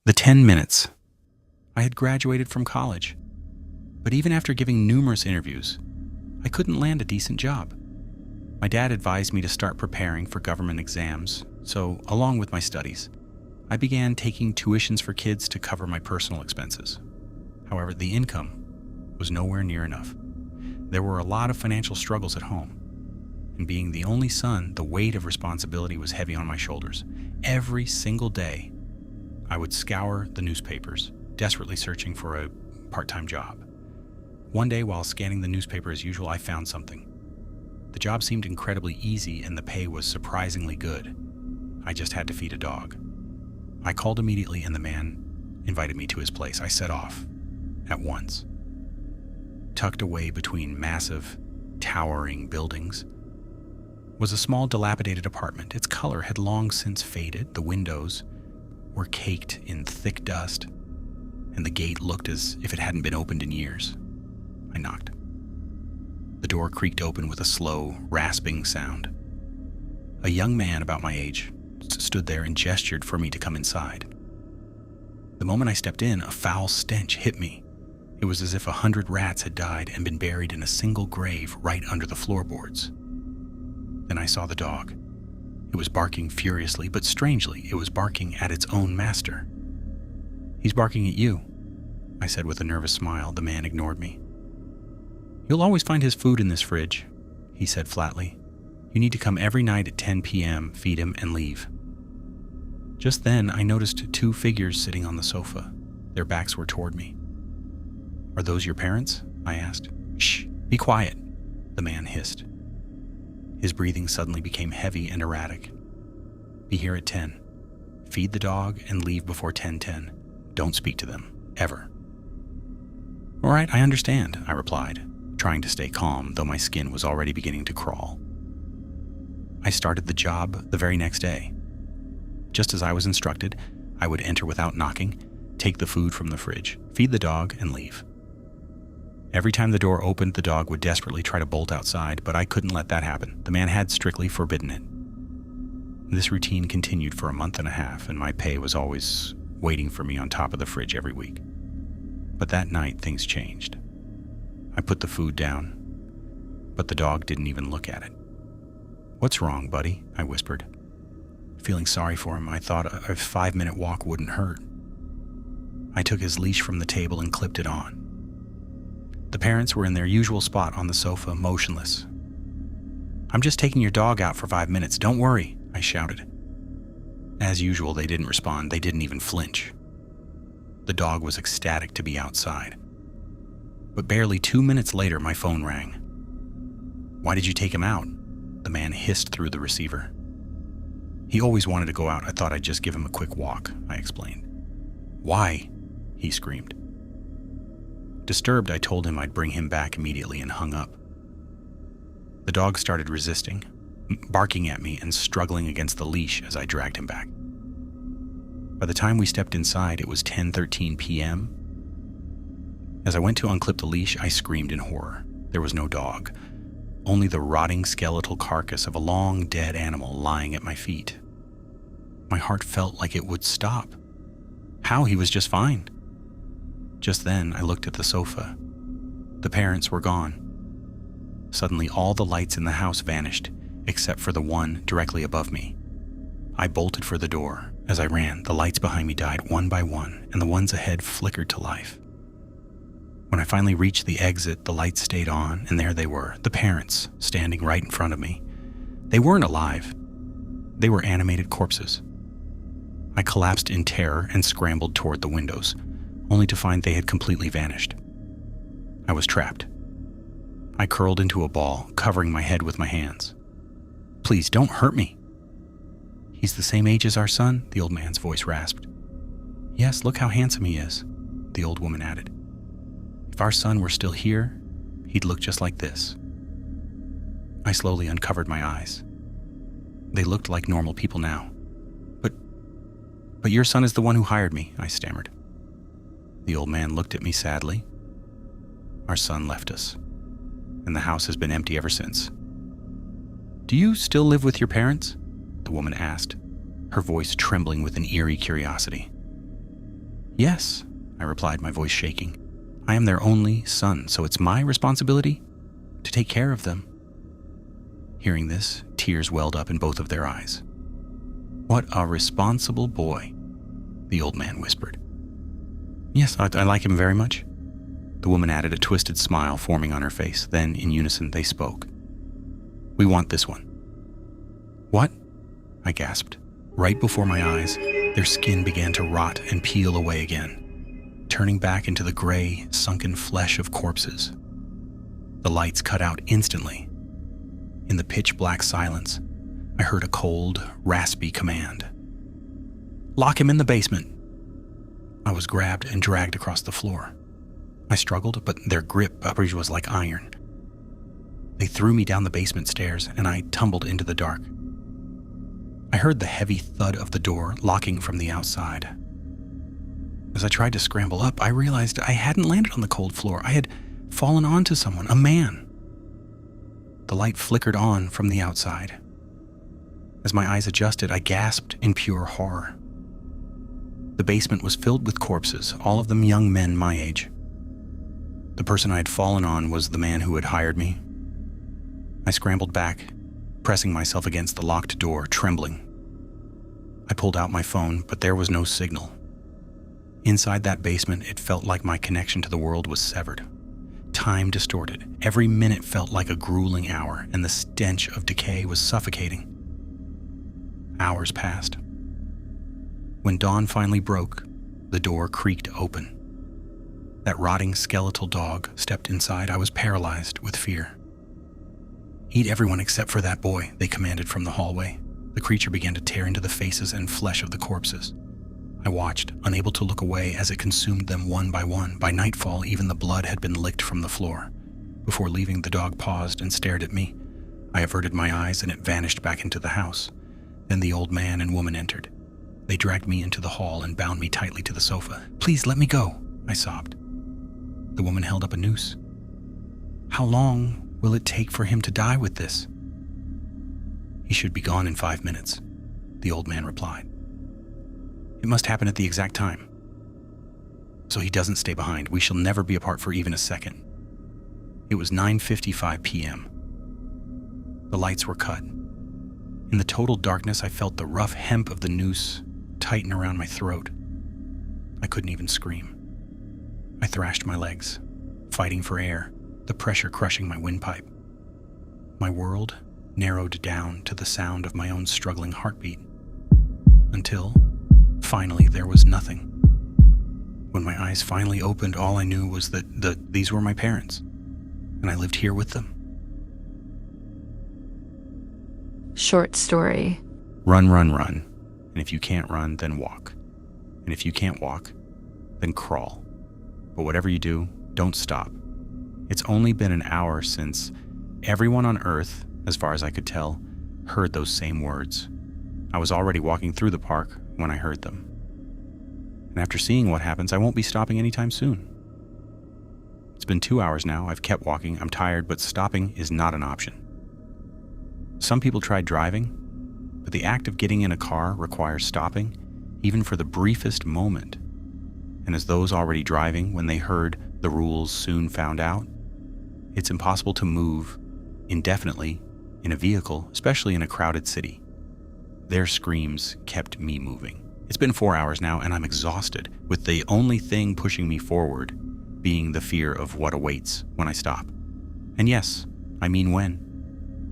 The 10 minutes. I had graduated from college, but even after giving numerous interviews, I couldn't land a decent job. My dad advised me to start preparing for government exams, so along with my studies, I began taking tuitions for kids to cover my personal expenses. However, the income was nowhere near enough. There were a lot of financial struggles at home, and being the only son, the weight of responsibility was heavy on my shoulders. Every single day, I would scour the newspapers, desperately searching for a part-time job. One day, while scanning the newspaper as usual, I found something. The job seemed incredibly easy and the pay was surprisingly good. I just had to feed a dog. I called immediately and the man invited me to his place. I set off at once. Tucked away between massive, towering buildings was a small, dilapidated apartment. Its color had long since faded. The windows were caked in thick dust, and the gate looked as if it hadn't been opened in years. I knocked. The door creaked open with a slow, rasping sound. A young man about my age stood there and gestured for me to come inside. The moment I stepped in, a foul stench hit me. It was as if 100 rats had died and been buried in a single grave right under the floorboards. Then I saw the dog. It was barking furiously, but strangely, it was barking at its own master. "He's barking at you," I said with a nervous smile. The man ignored me. "You'll always find his food in this fridge," he said flatly. "You need to come every night at 10 p.m., feed him, and leave." Just then, I noticed 2 figures sitting on the sofa. Their backs were toward me. "Are those your parents?" I asked. "Shh, be quiet," the man hissed. His breathing suddenly became heavy and erratic. "Be here at 10. Feed the dog and leave before 10:10. Don't speak to them, ever." "All right, I understand," I replied, trying to stay calm, though my skin was already beginning to crawl. I started the job the very next day. Just as I was instructed, I would enter without knocking, take the food from the fridge, feed the dog, and leave. Every time the door opened, the dog would desperately try to bolt outside, but I couldn't let that happen. The man had strictly forbidden it. This routine continued for a month and a half, and my pay was always waiting for me on top of the fridge every week. But that night, things changed. I put the food down, but the dog didn't even look at it. "What's wrong, buddy?" I whispered. Feeling sorry for him, I thought a 5-minute walk wouldn't hurt. I took his leash from the table and clipped it on. The parents were in their usual spot on the sofa, motionless. "I'm just taking your dog out for 5 minutes. Don't worry," I shouted. As usual, they didn't respond. They didn't even flinch. The dog was ecstatic to be outside. But barely 2 minutes later, my phone rang. "Why did you take him out?" the man hissed through the receiver. "He always wanted to go out. I thought I'd just give him a quick walk," I explained. "Why?" he screamed. Disturbed, I told him I'd bring him back immediately and hung up. The dog started resisting, barking at me and struggling against the leash as I dragged him back. By the time we stepped inside, it was 10:13 p.m. As I went to unclip the leash, I screamed in horror. There was no dog, only the rotting skeletal carcass of a long dead animal lying at my feet. My heart felt like it would stop. How? He was just fine. Just then, I looked at the sofa. The parents were gone. Suddenly, all the lights in the house vanished, except for the one directly above me. I bolted for the door. As I ran, the lights behind me died one by one, and the ones ahead flickered to life. When I finally reached the exit, the lights stayed on, and there they were, the parents, standing right in front of me. They weren't alive. They were animated corpses. I collapsed in terror and scrambled toward the windows, only to find they had completely vanished. I was trapped. I curled into a ball, covering my head with my hands. "Please, don't hurt me." "He's the same age as our son," the old man's voice rasped. "Yes, look how handsome he is," the old woman added. "If our son were still here, he'd look just like this." I slowly uncovered my eyes. They looked like normal people now. But your son is the one who hired me," I stammered. The old man looked at me sadly. "Our son left us, and the house has been empty ever since." "Do you still live with your parents?" the woman asked, her voice trembling with an eerie curiosity. Yes, I replied, my voice shaking. I am their only son, so it's my responsibility to take care of them. Hearing this, tears welled up in both of their eyes. What a responsible boy, the old man whispered. Yes, I like him very much. The woman added, a twisted smile forming on her face. Then, in unison, they spoke. We want this one. What? I gasped. Right before my eyes, their skin began to rot and peel away again, turning back into the gray, sunken flesh of corpses. The lights cut out instantly. In the pitch-black silence, I heard a cold, raspy command. Lock him in the basement. I was grabbed and dragged across the floor. I struggled, but their grip was like iron. They threw me down the basement stairs, and I tumbled into the dark. I heard the heavy thud of the door locking from the outside. As I tried to scramble up, I realized I hadn't landed on the cold floor. I had fallen onto someone, a man. The light flickered on from the outside. As my eyes adjusted, I gasped in pure horror. The basement was filled with corpses, all of them young men my age. The person I had fallen on was the man who had hired me. I scrambled back, pressing myself against the locked door, trembling. I pulled out my phone, but there was no signal. Inside that basement, it felt like my connection to the world was severed. Time distorted. Every minute felt like a grueling hour, and the stench of decay was suffocating. Hours passed. When dawn finally broke, the door creaked open. That rotting skeletal dog stepped inside. I was paralyzed with fear. Eat everyone except for that boy, they commanded from the hallway. The creature began to tear into the faces and flesh of the corpses. I watched, unable to look away as it consumed them one by one. By nightfall, even the blood had been licked from the floor. Before leaving, the dog paused and stared at me. I averted my eyes and it vanished back into the house. Then the old man and woman entered. They dragged me into the hall and bound me tightly to the sofa. Please let me go, I sobbed. The woman held up a noose. How long will it take for him to die with this? He should be gone in 5 minutes, the old man replied. It must happen at the exact time. So he doesn't stay behind. We shall never be apart for even a second. It was 9:55 p.m. The lights were cut. In the total darkness, I felt the rough hemp of the noose tighten around my throat. I couldn't even scream. I thrashed my legs, fighting for air, the pressure crushing my windpipe. My world narrowed down to the sound of my own struggling heartbeat. Until, finally, there was nothing. When my eyes finally opened, all I knew was that these were my parents, and I lived here with them. Short story. Run, run, run. And if you can't run, then walk. And if you can't walk, then crawl. But whatever you do, don't stop. It's only been an hour since everyone on Earth, as far as I could tell, heard those same words. I was already walking through the park when I heard them. And after seeing what happens, I won't be stopping anytime soon. It's been 2 hours now. I've kept walking. I'm tired, but stopping is not an option. Some people tried driving, but the act of getting in a car requires stopping, even for the briefest moment. And as those already driving, when they heard the rules soon found out, it's impossible to move indefinitely in a vehicle, especially in a crowded city. Their screams kept me moving. It's been 4 hours now, and I'm exhausted, with the only thing pushing me forward being the fear of what awaits when I stop. And yes, I mean when.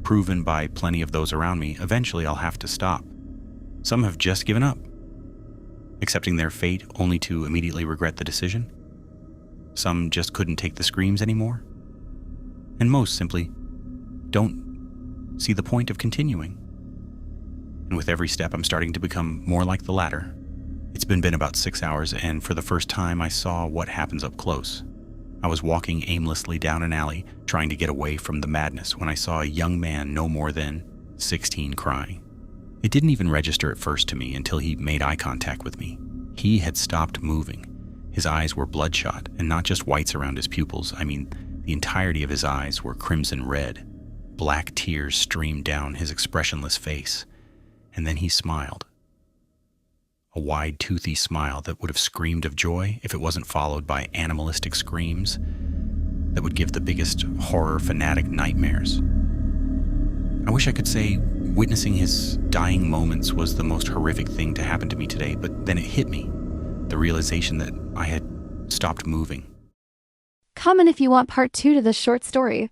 Proven by plenty of those around me, eventually I'll have to stop. Some have just given up, accepting their fate only to immediately regret the decision. Some just couldn't take the screams anymore. And most simply don't see the point of continuing. And with every step, I'm starting to become more like the latter. It's been about 6 hours, and for the first time, I saw what happens up close. I was walking aimlessly down an alley, trying to get away from the madness, when I saw a young man no more than 16 crying. It didn't even register at first to me until he made eye contact with me. He had stopped moving. His eyes were bloodshot, and not just whites around his pupils. I mean, the entirety of his eyes were crimson red. Black tears streamed down his expressionless face, and then he smiled. a wide, toothy smile that would have screamed of joy if it wasn't followed by animalistic screams that would give the biggest horror fanatic nightmares. I wish I could say witnessing his dying moments was the most horrific thing to happen to me today, but then it hit me, the realization that I had stopped moving. Comment if you want part 2 to this short story.